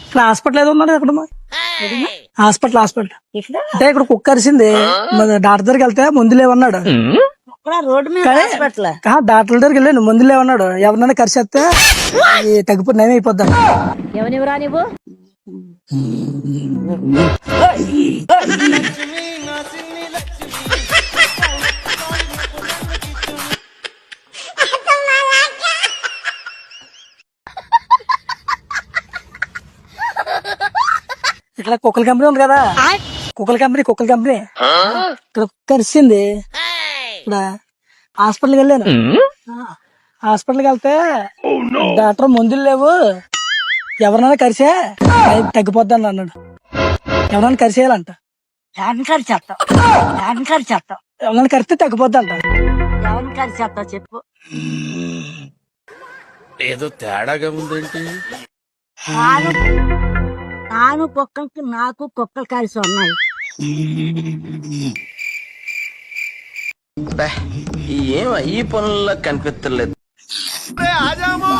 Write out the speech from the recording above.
ఇక్కడ హాస్పిటల్ ఏదో ఉన్నాడు అక్కడ హాస్పిటల్ అంటే ఇక్కడ కుక్క అరిసింది డాక్టర్ దగ్గరికి వెళ్తే మందులు లేవన్నాడు రోడ్డు మీద హాస్పిటల్ డాక్టర్ దగ్గరికి వెళ్ళాను మందులు లేవన్నాడు ఎవరినైనా కరిసేస్తే తగ్గిపోతే నయం అయిపోద్దాం ఎవరివరా నువ్వు ఇక్కడ కుక్కల కంపెనీ ఉంది కదా కుక్కల కంపెనీ ఇక్కడ కుక్క అరిసింది ఇక్కడ హాస్పిటల్కి వెళ్ళాను హాస్పిటల్కి వెళ్తే డాక్టర్ మందులు లేవు ఎవరినైనా కరిసే తగ్గిపోద్ది అన్నాడు ఎవరైనా కరిసేయాలంట ఎవరైనా కరిస్తే తగ్గిపోద్ది అంట ఎవరిని కరిచేస్తావు చెప్పు ఏదో తేడాగా ఉందేంటి నాను కుక్కలకి నాకు కుక్కలు కలిసి ఉన్నాయి ఏం ఈ పనుల్లో కనిపించలేదు ఆజాము